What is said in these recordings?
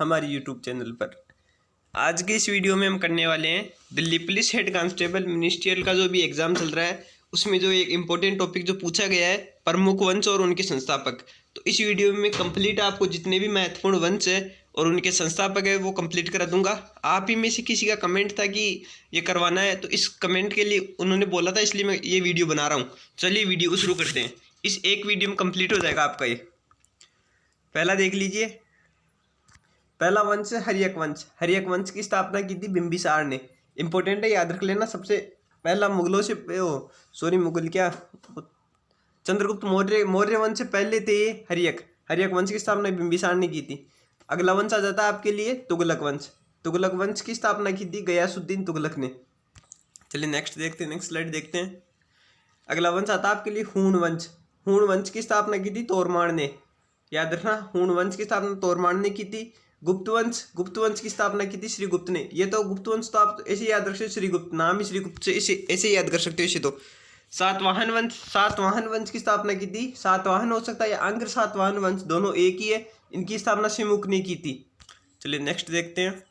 हमारे YouTube channel पर। आज के इस वीडियो में हम करने वाले हैं Delhi police head constable ministerial का जो भी एग्जाम चल रहा है उसमें जो एक इम्पोर्टेंट टॉपिक जो पूछा गया है प्रमुख वंश और उनके संस्थापक। तो इस वीडियो में कंप्लीट आपको जितने भी महत्वपूर्ण वंश है और उनके संस्थापक है वो कंप्लीट करा दूंगा। आप ही में से किसी का कमेंट था कि ये करवाना है, तो इस कमेंट के लिए उन्होंने बोला था, इसलिए मैं ये वीडियो बना रहा हूँ। चलिए वीडियो को शुरू करते हैं। इस एक वीडियो में कंप्लीट हो जाएगा आपका ये। पहला देख लीजिए। पहला वंश है हर्यक वंश। हर्यक वंश की स्थापना की थी बिंबिसार ने। इंपॉर्टेंट है, याद रख लेना। सबसे पहला मुगलों से मुगल क्या चंद्रगुप्त मौर्य मौर्य वंश से पहले थे ये हर्यक। हर्यक वंश की स्थापना बिंबिसार ने की थी। अगला वंश आ जाता है आपके लिए तुगलक वंश। तुगलक वंश की स्थापना की थी गयासुद्दीन तुगलक ने। चलिए नेक्स्ट देखते हैं, नेक्स्ट स्लाइड देखते हैं। अगला वंश आता है आपके लिए हूण वंश। हूण वंश की स्थापना की थी तोरमाण ने। याद रखना, हूण वंश की स्थापना तोरमाण ने की थी। गुप्त वंश की स्थापना की थी श्रीगुप्त ने। ये तो गुप्त वंश तो आप ऐसे याद रख सकते हो, श्रीगुप्त नाम ही श्रीगुप्त से ऐसे याद कर सकते हो इसे। तो सातवाहन वंश की स्थापना की थी। सातवाहन हो सकता है या अंग्र सातवाहन वंश, दोनों एक ही है। इनकी स्थापना सिमुक ने की थी। चलिए नेक्स्ट देखते हैं।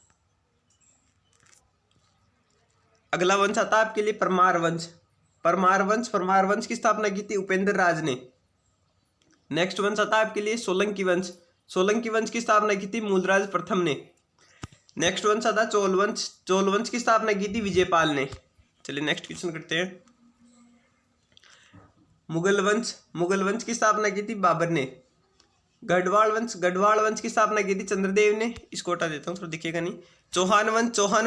अगला वंश आता है आपके लिए परमार वंश। परमार वंश की स्थापना की थी उपेंद्र राज ने। नेक्स्ट वंश आता है आपके लिए सोलंकी वंश। सोलंकी वंश की स्थापना की थी मूलराज प्रथम ने। नेक्स्ट वंश आता है चोल वंश। चोल वंश की स्थापना की थी विजयपाल ने। चलिए नेक्स्ट क्वेश्चन करते हैं। मुगल वंश की स्थापना की थी बाबर ने। गढ़वाल वंश की स्थापना की थी चंद्रदेव ने। इसको हटा देता हूँ, थोड़ा दिखेगा नहीं। चौहान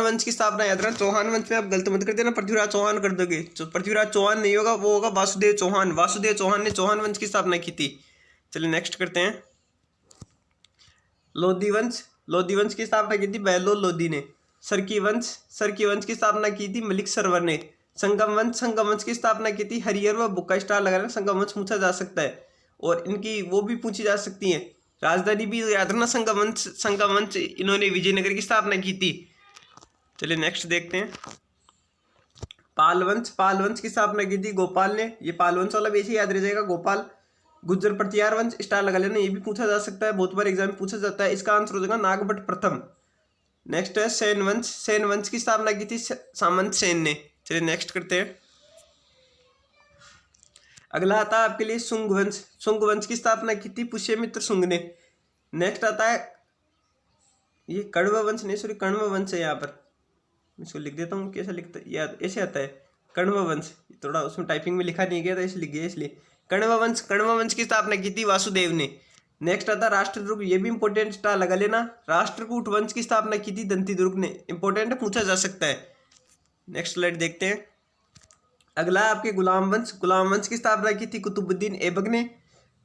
वंश की स्थापना याद रखना। चौहान वंश में आप गलत मत कर देना, पृथ्वीराज चौहान कर दोगे। पृथ्वीराज चौहान नहीं होगा, वो होगा वासुदेव चौहान। वासुदेव चौहान ने चौहान वंश की स्थापना की थी। चलिए नेक्स्ट करते हैं। लोधी वंश की स्थापना की थी बहलोल लोधी ने। सरकी वंश की स्थापना की थी मलिक सरवर ने। संगम वंश की स्थापना की थी हरिहर व बुक्का स्टार लगाना। संगम वंश पूछा जा सकता है और इनकी वो भी पूछी जा सकती है। राजधानी भी याद रखना संगम वंश इन्होंने विजयनगर की स्थापना की थी। चलिए नेक्स्ट देखते हैं। पाल वंश की स्थापना की थी गोपाल ने। ये पाल वंश वाला भी ऐसे याद रह जाएगा, गोपाल। गुज्जर प्रतिहार वंश स्टार लगा लेना, ये भी पूछा जा सकता है, बहुत बार एग्जाम में पूछा जाता है। इसका आंसर हो जाएगा नागभट्ट प्रथम। नेक्स्ट है सेन वंश की स्थापना की थी सामंत सेन ने। चलिए नेक्स्ट करते हैं। अगला आता है आपके लिए शुंग वंश की स्थापना की थी पुष्यमित्र शुंग ने। नेक्स्ट आता है ये कण्व वंश नहीं, सॉरी कण्व वंश है। यहाँ पर इसको लिख देता हूँ, कैसा लिखता है याद ऐसे आता है कण्व वंश। थोड़ा उसमें टाइपिंग में लिखा नहीं गया था, इसलिए लिख गया। इसलिए कण्व वंश की स्थापना की थी वासुदेव ने। नेक्स्ट आता है राष्ट्रदुर्ग। ये भी इंपॉर्टेंट स्टार लगा लेना। राष्ट्रकूट वंश की स्थापना की थी दंतीदुर्ग ने। इंपॉर्टेंट पूछा जा सकता है। नेक्स्ट स्लाइड देखते हैं। अगला आपके गुलाम वंश की स्थापना की थी कुतुबुद्दीन ऐबक ने।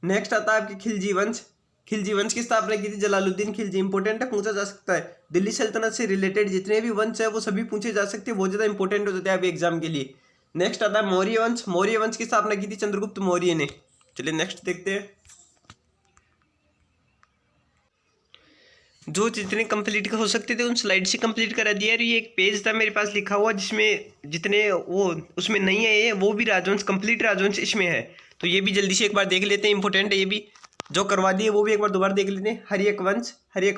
नेक्स्ट आता है आपके खिलजी वंश की स्थापना की थी जलालुद्दीन खिलजी। इंपॉर्टेंट है, पूछा जा सकता है। दिल्ली सल्तनत से रिलेटेड जितने भी वंश है वो सभी पूछे जा सकते हैं, बहुत ज्यादा इंपॉर्टेंट हो जाते हैं अभी एग्जाम के लिए। नेक्स्ट आता है मौर्य वंश की स्थापना की थी चंद्रगुप्त मौर्य ने। चलिए नेक्स्ट देखते हैं। जो जितने कंप्लीट हो सकते थे उन स्लाइड से कंप्लीट करा दिया। ये एक पेज था मेरे पास लिखा हुआ जिसमें जितने वो उसमें नहीं है ये वो भी राजवंश कंप्लीट राजवंश इसमें है, तो ये भी जल्दी से एक बार देख लेते हैं। इंपॉर्टेंट है ये भी, जो करवा दिए वो भी एक बार दोबारा देख लेते हैं। हर्यक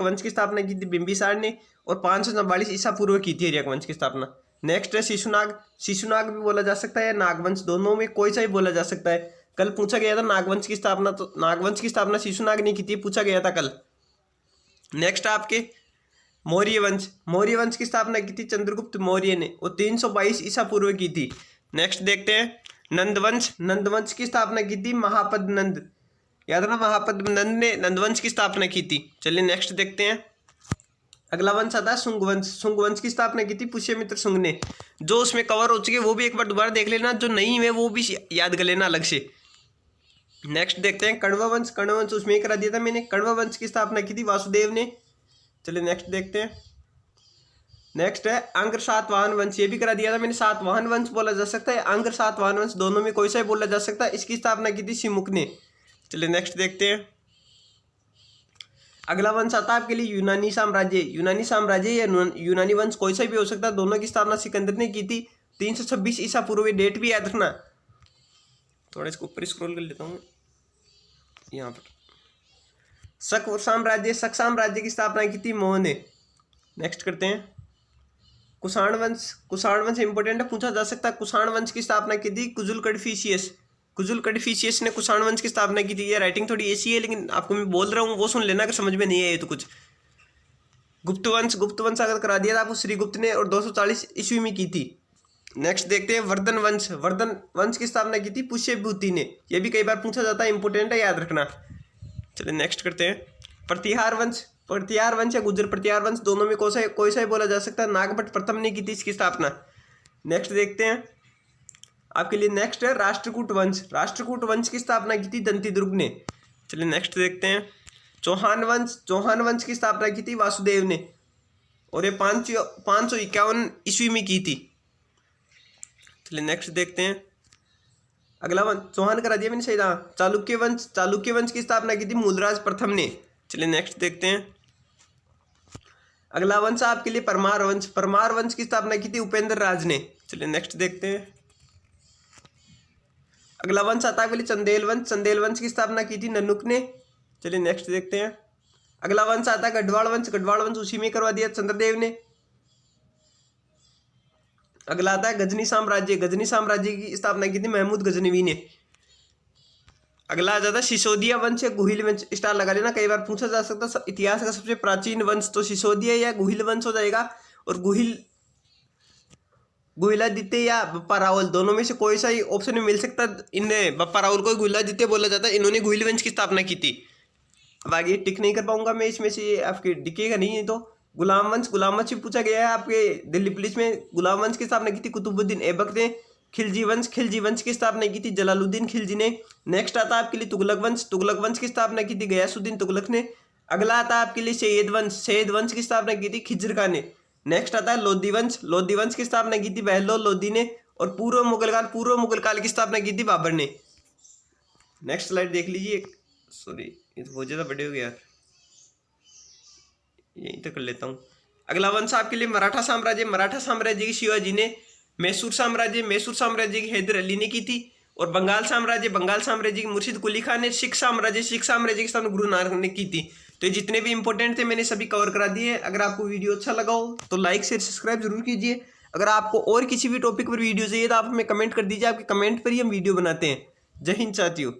वंश की स्थापना की थी बिंबिसार ने और 544 ईसा पूर्व की थी हर्यक वंश की स्थापना। नेक्स्ट है शिशुनाग भी बोला जा सकता है, नागवंश, दोनों में कोई सा भी बोला जा सकता है। कल पूछा गया था नागवंश की स्थापना, तो नागवंश की स्थापना शिशुनाग ने की थी, पूछा गया था कल। नेक्स्ट आपके मौर्य वंश की स्थापना की थी चंद्रगुप्त मौर्य ने और 322 ईसा पूर्व की थी। नेक्स्ट देखते हैं। नंद वंश की स्थापना की थी महापद नंद। याद रखना, महापद नंद ने नंदवंश की स्थापना की थी। चलिए नेक्स्ट देखते हैं। अगला वंश आता है शुंग वंश की स्थापना की थी पुष्यमित्र शुंग ने। जो उसमें कवर हो चुके वो भी एक बार दोबारा देख लेना, जो नहीं है वो भी याद कर लेना अलग से। नेक्स्ट देखते हैं कण्व वंश उसमें ही करा दिया था मैंने। कण्व वंश की स्थापना की थी वासुदेव ने। चलिए नेक्स्ट देखते हैं। नेक्स्ट है अंग्र सातवाहन वंश, ये भी करा दिया था मैंने। सातवाहन वंश बोला जा सकता है, अंग्र सातवाहन वंश, दोनों में कोई सा भी बोला जा सकता है। इसकी स्थापना की थी सिमुक ने। चलिए नेक्स्ट देखते हैं। अगला वंश आता है आपके लिए यूनानी साम्राज्य या यूनानी वंश, कोई सा भी हो सकता है। दोनों की स्थापना सिकंदर ने की थी 326 ईसा पूर्व। डेट भी याद रखना। थोड़ा इसको ऊपर स्क्रॉल कर लेता हूँ यहाँ पर। शक साम्राज्य की स्थापना की थी मोह ने। नेक्स्ट करते हैं कुषाण वंश इंपोर्टेंट है, पूछा जा सकता है। कुषाण वंश की स्थापना की थी कुजुल कडफिशियस ने कुषाण वंश की स्थापना की थी। ये राइटिंग थोड़ी ऐसी है, लेकिन आपको मैं बोल रहा हूँ वो सुन लेना, अगर समझ में नहीं आए तो कुछ। गुप्त वंश अगर करा दिया था आपको श्रीगुप्त ने, और 240 ईस्वी में की थी। नेक्स्ट देखते हैं वर्धन वंश की स्थापना की थी पुष्यभूति ने। यह भी कई बार पूछा जाता है, इंपोर्टेंट है, याद रखना। चलिए नेक्स्ट करते हैं प्रतिहार वंश या गुर्जर प्रतिहार वंश, दोनों में कोई सा बोला जा सकता है। नागभट्ट प्रथम ने की थी इसकी स्थापना। नेक्स्ट देखते हैं आपके लिए, नेक्स्ट है राष्ट्रकूट वंश की स्थापना की थी दंतीदुर्ग ने। चलिए नेक्स्ट देखते हैं चौहान वंश की स्थापना की थी वासुदेव ने, और ये 551 ईस्वी में की थी। चलिए नेक्स्ट देखते हैं अगला वंश, चौहान करा दिया मैंने सही था। चालुक्य वंश की स्थापना की थी मूलराज प्रथम ने। चलिए नेक्स्ट देखते हैं अगला वंश आपके लिए परमार वंश की स्थापना की थी उपेंद्र राज ने। चलिए नेक्स्ट देखते हैं अगला वंश आता है आपके लिए चंदेल वंश की स्थापना की थी ननुक ने। चलिए नेक्स्ट देखते हैं अगला वंश आता है गढ़वाल वंश उसी में करवा दिया चंद्रदेव ने। अगला आता है गजनी साम्राज्य की स्थापना की थी महमूद गजनवी ने। अगला आ जाता है सिसोदिया वंश या गुहिल वंश, स्टार लगा लेना, कई बार पूछा जा सकता है। इतिहास का सबसे प्राचीन वंश तो सिसोदिया या गुहिल वंश हो जाएगा, और गुहिलादित्य या बप्पा रावल, दोनों में से कोई सा ही ऑप्शन में मिल सकता है। इन्हें बप्पा रावल को गुहिलादित्य बोला जाता है, इन्होंने गुहिल वंश की स्थापना की थी। अब आगे टिक नहीं कर पाऊंगा मैं इसमें से, आपके दिखेगा नहीं है तो। गुलाम वंश भी पूछा गया है आपके दिल्ली पुलिस में। गुलाम वंश की स्थापना की थी कुतुबुद्दीन ऐबक ने। खिलजी वंश की स्थापना की थी जलालुद्दीन खिलजी ने। नेक्स्ट आता है आपके लिए तुगलक वंश की स्थापना की थी गयासुद्दीन तुगलक ने। अगला आता है आपके लिए सैयद वंश की स्थापना की थी खिज्र खान ने। नेक्स्ट आता है लोधी वंश की स्थापना की थी बहलोल लोधी ने। और पूर्व मुगल काल की स्थापना की थी बाबर ने। नेक्स्ट स्लाइड देख लीजिए, सॉरी ये तो बहुत ज्यादा बड़े हो गया यार, यही तो कर लेता हूँ। अगला वंश आपके लिए मराठा साम्राज्य की शिवाजी ने। मैसूर साम्राज्य की हैदर अली ने की थी। और बंगाल साम्राज्य की मुर्शिद कुली खान ने। सिख साम्राज्य की स्थापना गुरु नानक ने की थी। तो ये जितने भी इंपॉर्टेंट थे मैंने सभी कवर करा दिए। अगर आपको वीडियो अच्छा लगा हो तो लाइक शेयर सब्सक्राइब जरूर कीजिए। अगर आपको और किसी भी टॉपिक पर वीडियो चाहिए तो आप हमें कमेंट कर दीजिए, आपके कमेंट पर ही हम वीडियो बनाते हैं। जय हिंद साथियों।